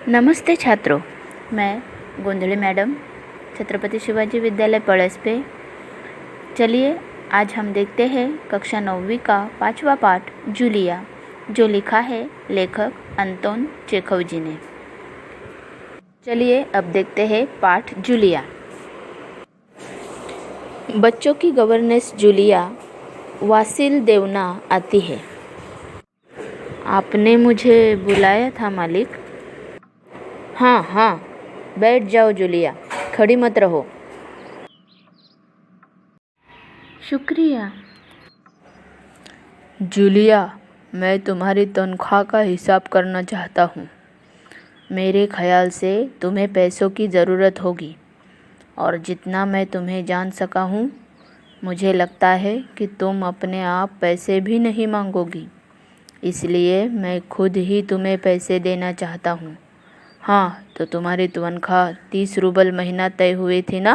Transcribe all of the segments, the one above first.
नमस्ते छात्रों, मैं गोंधले मैडम, छत्रपति शिवाजी विद्यालय पड़ोस पे। चलिए आज हम देखते हैं कक्षा 9वीं का 5वां पाठ जूलिया, जो लिखा है लेखक अंतोन चेखव जी ने। चलिए अब देखते हैं पाठ जूलिया। बच्चों की गवर्नेंस जूलिया वासिल देवना आती है। आपने मुझे बुलाया था मालिक? हाँ, बैठ जाओ जूलिया, खड़ी मत रहो। शुक्रिया। जूलिया, मैं तुम्हारी तनख्वाह का हिसाब करना चाहता हूँ। मेरे ख्याल से तुम्हें पैसों की ज़रूरत होगी और जितना मैं तुम्हें जान सका हूँ, मुझे लगता है कि तुम अपने आप पैसे भी नहीं मांगोगी। इसलिए मैं खुद ही तुम्हें पैसे देना चाहता हूँ। हाँ, तो तुम्हारी तनख्वाह 30 रूबल महीना तय हुई थी ना?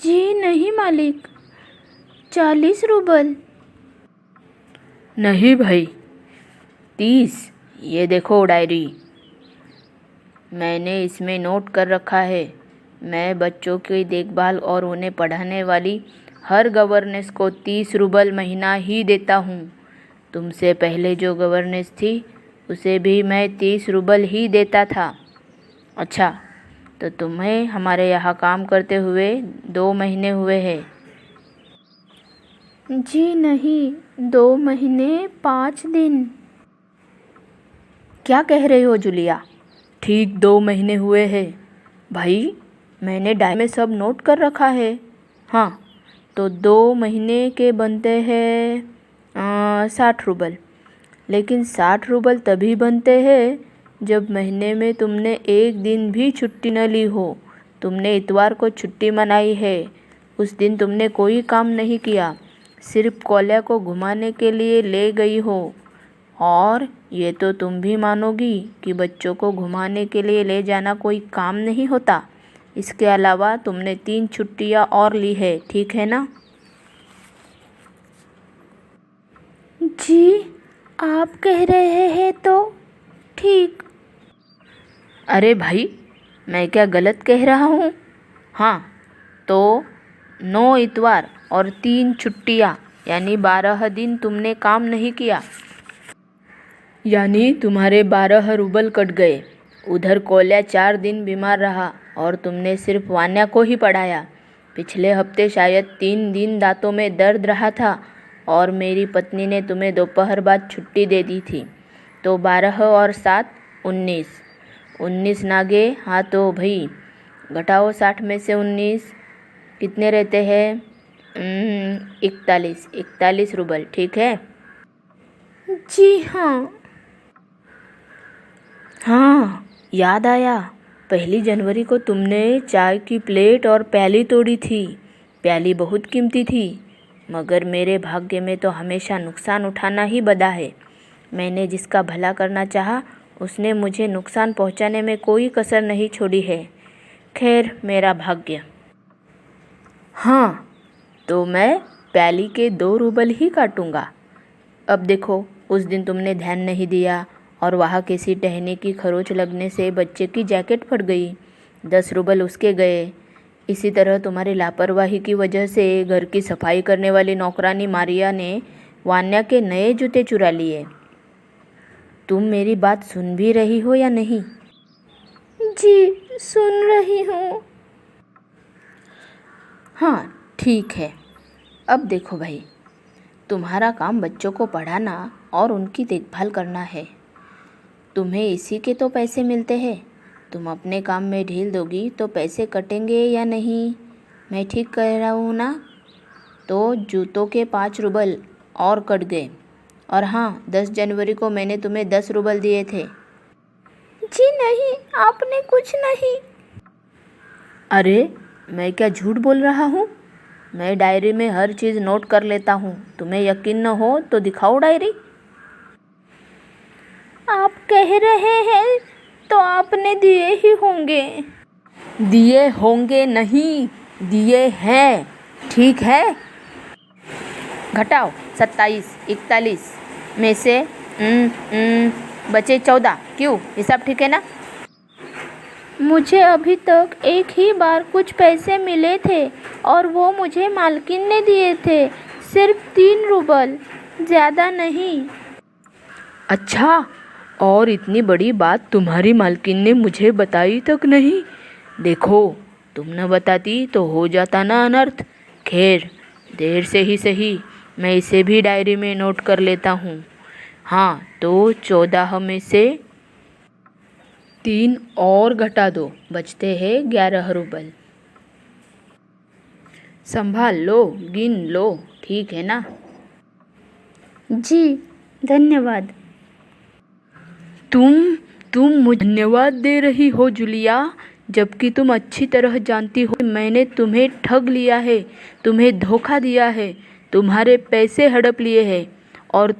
जी नहीं मालिक, 40 रूबल। नहीं भाई, 30। ये देखो डायरी, मैंने इसमें नोट कर रखा है। मैं बच्चों की देखभाल और उन्हें पढ़ाने वाली हर गवर्नेंस को 30 रूबल महीना ही देता हूँ। तुमसे पहले जो गवर्नेंस थी उसे भी मैं 30 रूबल ही देता था। अच्छा, तो तुम्हें हमारे यहाँ काम करते हुए 2 महीने हुए हैं? जी नहीं, 2 महीने 5 दिन। क्या कह रहे हो जूलिया? ठीक 2 महीने हुए हैं भाई, मैंने डायरी में सब नोट कर रखा है। हाँ, तो 2 महीने के बनते हैं 60 रूबल। लेकिन 60 रूबल तभी बनते हैं जब महीने में तुमने एक दिन भी छुट्टी न ली हो। तुमने इतवार को छुट्टी मनाई है, उस दिन तुमने कोई काम नहीं किया, सिर्फ कोल्या को घुमाने के लिए ले गई हो। और ये तो तुम भी मानोगी कि बच्चों को घुमाने के लिए ले जाना कोई काम नहीं होता। इसके अलावा तुमने 3 छुट्टियाँ और ली है, ठीक है ना? जी, आप कह रहे हैं तो ठीक। अरे भाई, मैं क्या गलत कह रहा हूँ? हाँ, तो 9 इतवार और 3 छुट्टियाँ यानी 12 दिन तुमने काम नहीं किया, यानी तुम्हारे 12 रूबल कट गए। उधर कोल्या 4 दिन बीमार रहा और तुमने सिर्फ वान्या को ही पढ़ाया। पिछले हफ्ते शायद 3 दिन दांतों में दर्द रहा था और मेरी पत्नी ने तुम्हें दोपहर बाद छुट्टी दे दी थी। तो 12 और 7 19। 19 नागे। हाँ तो भाई, घटाओ 60 में से 19, कितने रहते हैं? 41 रूबल, ठीक है? जी हाँ, याद आया। 1 जनवरी को तुमने चाय की प्लेट और प्याली तोड़ी थी। प्याली बहुत कीमती थी, मगर मेरे भाग्य में तो हमेशा नुकसान उठाना ही बदा है। मैंने जिसका भला करना चाहा, उसने मुझे नुकसान पहुंचाने में कोई कसर नहीं छोड़ी है। खैर, मेरा भाग्य। हाँ, तो मैं प्याली के 2 रूबल ही काटूंगा। अब देखो, उस दिन तुमने ध्यान नहीं दिया और वहाँ किसी टहनी की खरोच लगने से बच्चे की जैकेट फट गई। 10 रूबल उसके गए। इसी तरह तुम्हारी लापरवाही की वजह से घर की सफाई करने वाली नौकरानी मारिया ने वान्या के नए जूते चुरा लिए। तुम मेरी बात सुन भी रही हो या नहीं? जी, सुन रही हूँ। हाँ, ठीक है। अब देखो भाई, तुम्हारा काम बच्चों को पढ़ाना और उनकी देखभाल करना है। तुम्हें इसी के तो पैसे मिलते हैं। तुम अपने काम में ढील दोगी तो पैसे कटेंगे या नहीं? मैं ठीक कह रहा हूँ ना? तो जूतों के 5 रूबल और कट गए। और हाँ, 10 जनवरी को मैंने तुम्हें 10 रूबल दिए थे। जी नहीं, आपने कुछ नहीं। अरे, मैं क्या झूठ बोल रहा हूँ? मैं डायरी में हर चीज़ नोट कर लेता हूँ। तुम्हें यकीन न हो तो दिखाओ डायरी। आप कह रहे हैं तो आपने दिए ही होंगे। दिए होंगे नहीं, दिए हैं, ठीक है? घटाओ 27, 41 में से बचे 14। क्यों, हिसाब ठीक है ना? मुझे अभी तक एक ही बार कुछ पैसे मिले थे और वो मुझे मालकिन ने दिए थे, सिर्फ 3 रूबल, ज़्यादा नहीं। अच्छा, और इतनी बड़ी बात तुम्हारी मालकिन ने मुझे बताई तक नहीं। देखो, तुम न बताती तो हो जाता ना अनर्थ। खैर, देर से ही सही, मैं इसे भी डायरी में नोट कर लेता हूँ। हाँ, तो 14 में से 3 और घटा दो, बचते हैं 11 रूबल। संभाल लो, गिन लो, ठीक है ना? जी, धन्यवाद। तुम मुझे धन्यवाद दे रही हो जूलिया, जबकि तुम अच्छी तरह जानती हो मैंने तुम्हें ठग लिया है, तुम्हें धोखा दिया है, तुम्हारे पैसे हड़प लिए हैं, और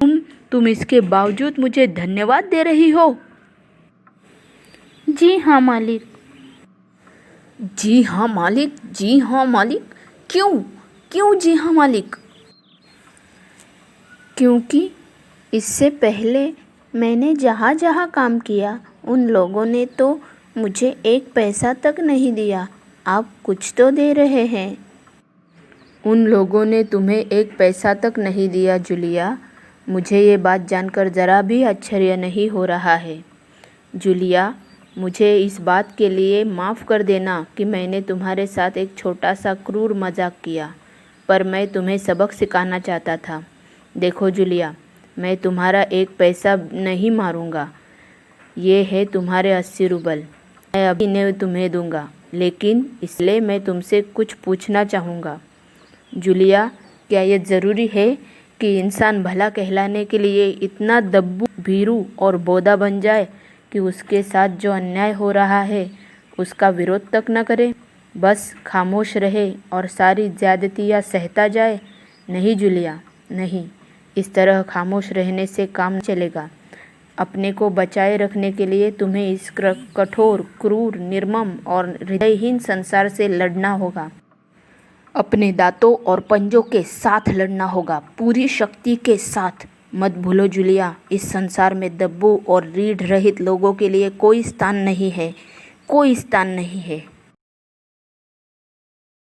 तुम इसके बावजूद मुझे धन्यवाद दे रही हो। जी हाँ मालिक। जी हाँ मालिक, जी हाँ मालिक, क्यों क्यों जी हाँ मालिक? क्योंकि इससे पहले मैंने जहाँ जहाँ काम किया उन लोगों ने तो मुझे एक पैसा तक नहीं दिया। आप कुछ तो दे रहे हैं। उन लोगों ने तुम्हें एक पैसा तक नहीं दिया जूलिया, मुझे ये बात जानकर ज़रा भी आश्चर्य नहीं हो रहा है। जूलिया, मुझे इस बात के लिए माफ़ कर देना कि मैंने तुम्हारे साथ एक छोटा सा क्रूर मजाक किया, पर मैं तुम्हें सबक सिखाना चाहता था। देखो जूलिया, मैं तुम्हारा एक पैसा नहीं मारूंगा। ये है तुम्हारे 80 रूबल, मैं अभी इन्हें तुम्हें दूंगा, लेकिन इसलिए मैं तुमसे कुछ पूछना चाहूँगा। जूलिया, क्या ये ज़रूरी है कि इंसान भला कहलाने के लिए इतना दब्बू, भीरू और बोदा बन जाए कि उसके साथ जो अन्याय हो रहा है उसका विरोध तक न करे, बस खामोश रहे और सारी ज़्यादतियाँ सहता जाए? नहीं जूलिया, नहीं, इस तरह खामोश रहने से काम नहीं चलेगा। अपने को बचाए रखने के लिए तुम्हें इस कठोर, क्रूर, निर्मम और हृदयहीन संसार से लड़ना होगा। अपने दांतों और पंजों के साथ लड़ना होगा, पूरी शक्ति के साथ। मत भूलो जूलिया, इस संसार में दब्बू और रीढ़ रहित लोगों के लिए कोई स्थान नहीं है, कोई स्थान नहीं है।